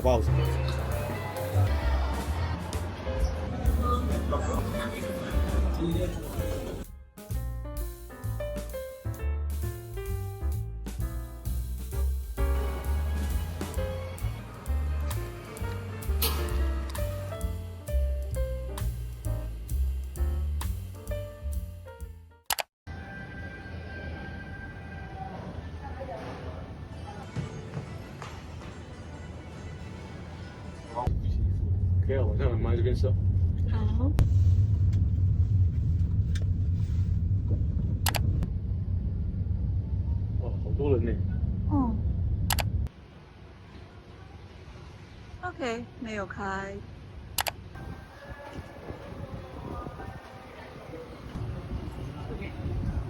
不好吃。可以啊，晚上我们来这边吃。好。哇，好多人呢。嗯。OK， 没有开。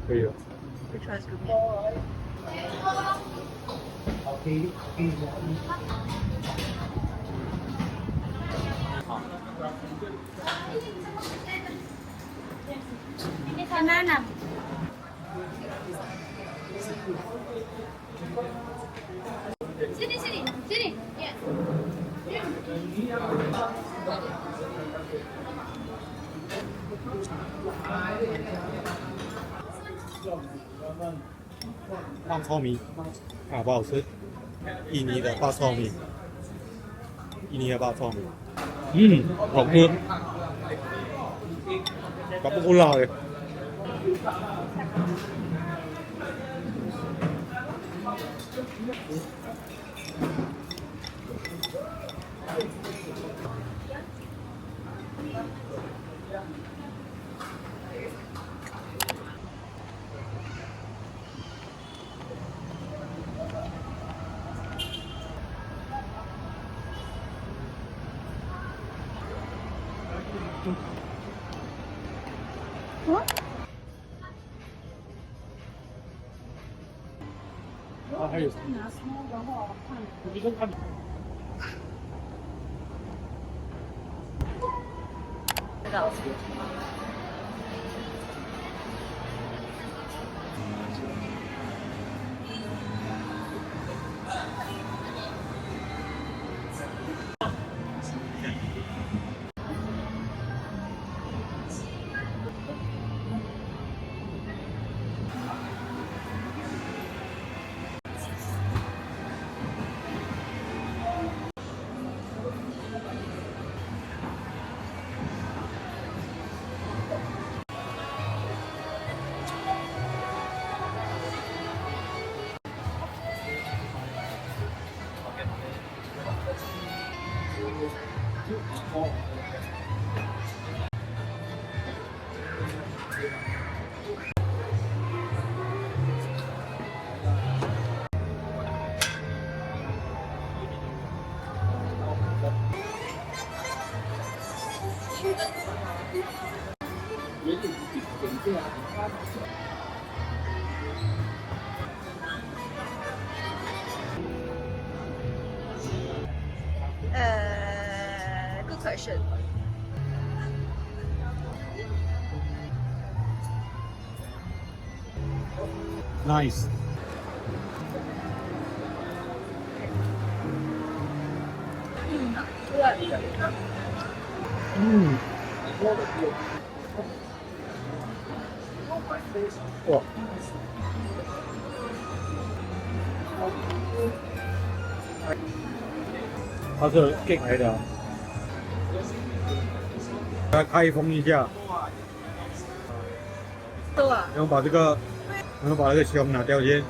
可以了。Which one is good? banana。Sini. Ya. 棒糙米不好吃。印尼的棒糙米，好吃。Tapi pula ya. What? 还有拿书，然后看。你就看。这个。Good question. Nice. 와.它是给开的，来开封一下，对啊。然后把那个球拿掉先。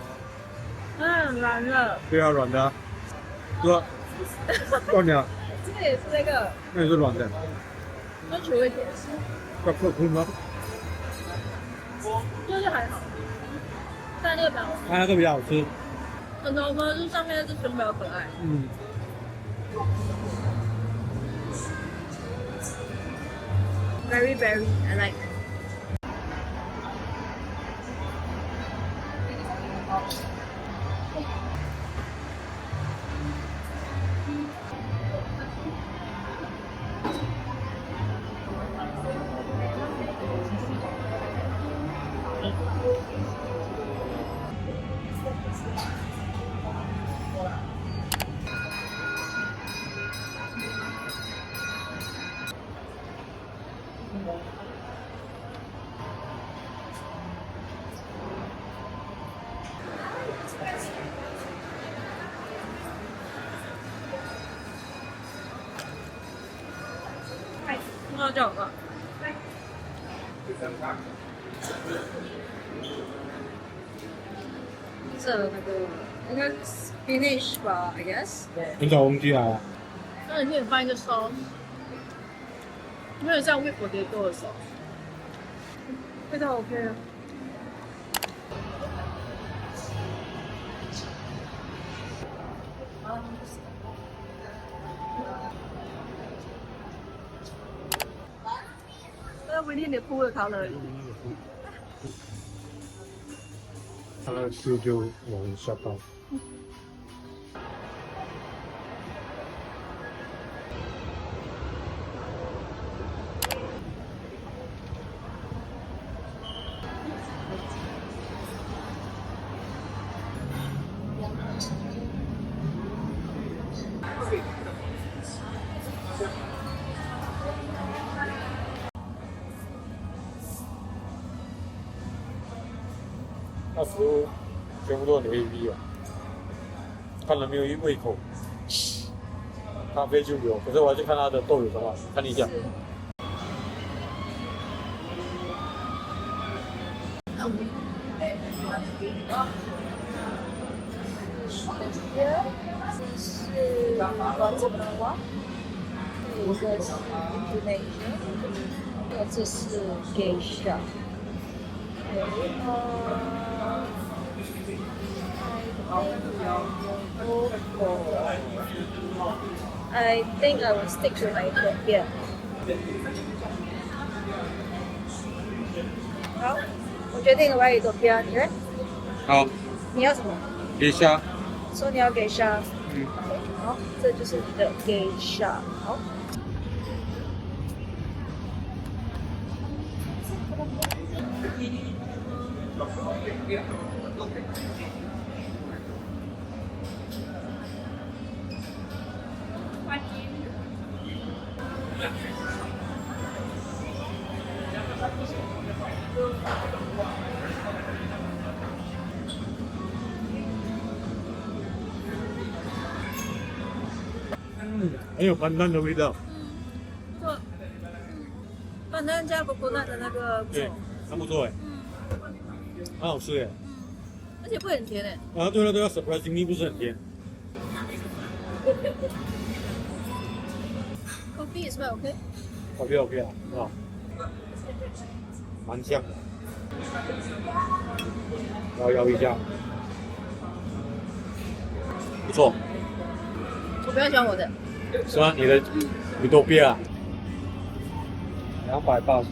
软了。对啊，软的啊。是吧？断了。这个也是那个。那也是软的。那球会点。要破空吗？就是还好，但那个比较。它那个比较好吃。很多吗？就上面那只熊比较可爱。Very, I like. 好辣椒吧。这那个应该 spinach 吧 ，I guess。很少忘记来啊。那你可以放一个 sauce，有点像 whipped potato 的 sauce，味道 OK 啊。那维尼你铺的卡了。他那个吃就我很吓到。那食物全部都很 A B 啊，看了没有一胃口。咖啡就有，可是我要去看它的豆有多少，看一下。是Batam，一个是 Indonesia，这是 Geisha。I think I will stick to my Ethiopian。好，我决定我要Ethiopian，你呢？好，你要什么？给虾。说你要给虾。嗯。好，这就是你的给虾。好。很有pandan的味道。不错。pandan加coconut的那个不错。对，很不错哎。很好吃哎。而且不会很甜哎。啊，对了对了 ，surprisingly 不是很甜。Coffee is OK。OK OK 啊，很好，蛮香的。摇一下，不错。我比较喜欢我的。是吗？你的宇多比啊，280。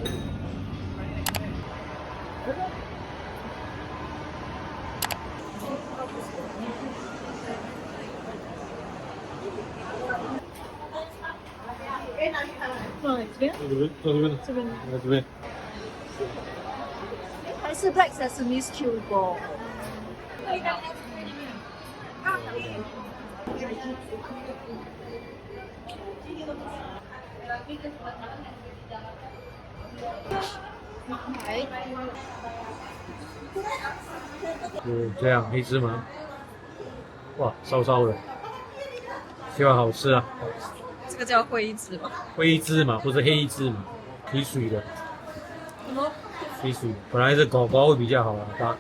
这边？这边。这边。还是 Black Sesame Cube。这样黑芝麻，哇，烧烧的，希望好吃啊。这个叫灰芝麻。灰芝麻不是黑芝麻，提水的。什么？提水，本来是狗狗会比较好啊，它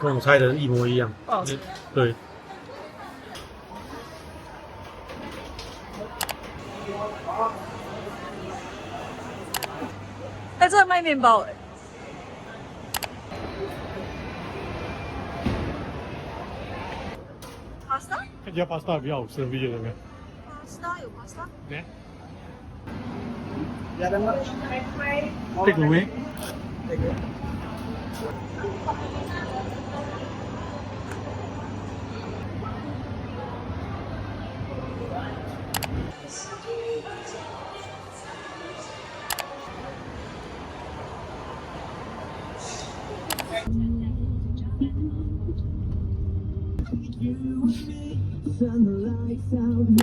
跟我猜的一模一样。不好吃。对。哎，这卖面包哎。pasta？ 看起来 pasta 比较好吃，不觉得吗 ？pasta 有 pasta？ 呢？Take away。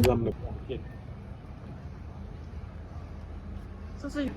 他们的广片。这是。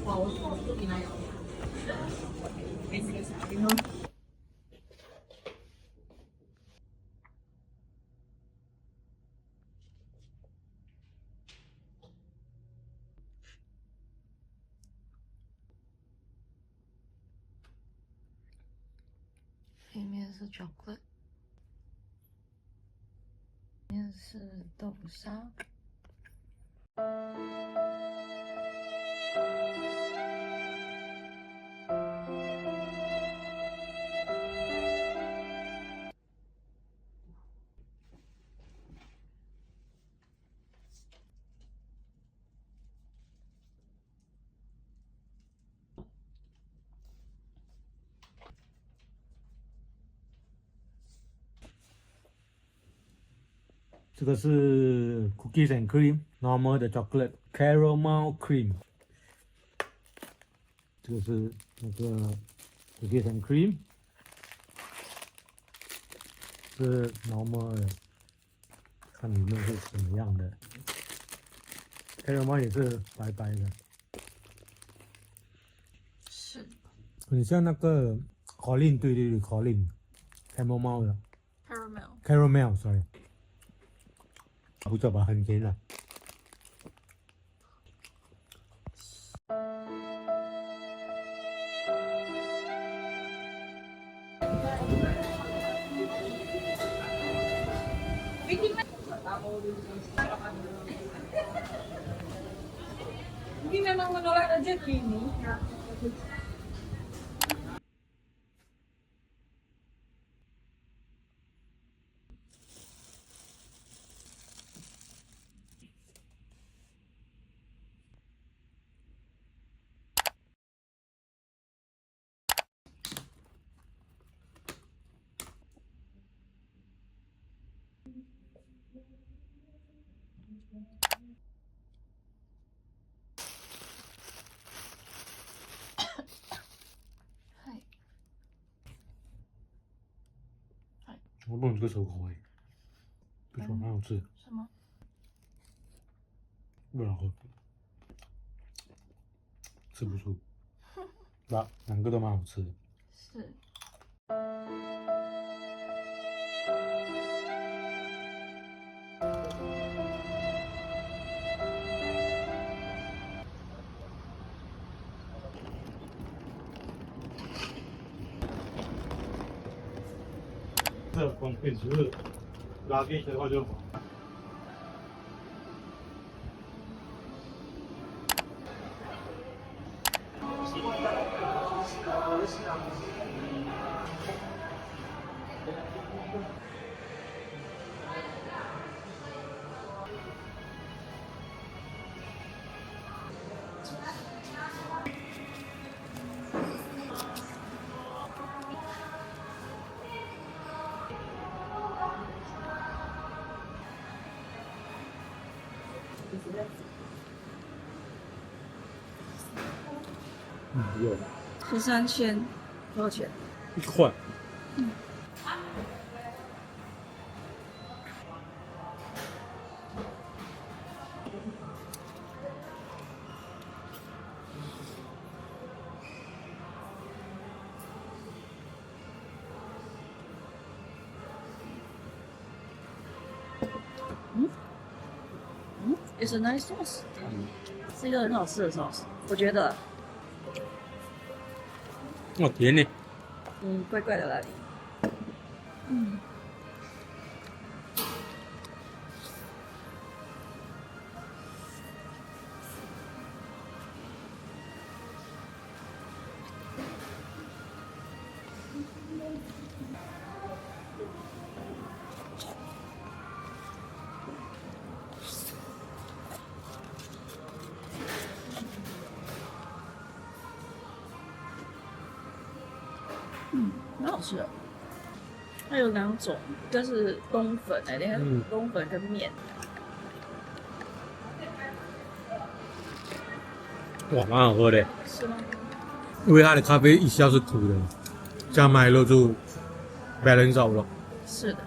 哇，我不比那有。给你个啥？你说。里面是 chocolate， 里面是豆腐沙。这个是 cookies and cream normal 的 chocolate caramel cream， 这个是那个 cookies and cream， 是 normal 的，看里面是什么样的。caramel 也是白白的，是很像那个 Colin， 对对对 Colin caramel 的 caramel。 caramel sorry。不错吧，很甜的。Ini memang menolak rezeki ini. Hai. 我弄这个手口味，不错，蛮好吃。是吗？不好喝，吃不出。两个都蛮好吃的。是。这光片只是拉给的话就好。有13千，多少钱1块。？It's a nice sauce，是一个很好吃的 sauce，我觉得。哦，甜呢。怪怪的哪里？蛮好吃的。它有2种，一个是冬粉，冬粉跟面。哇，蛮好喝的。是吗？因为它的咖啡一下是苦的，加麦乐就 balance out 了。是的。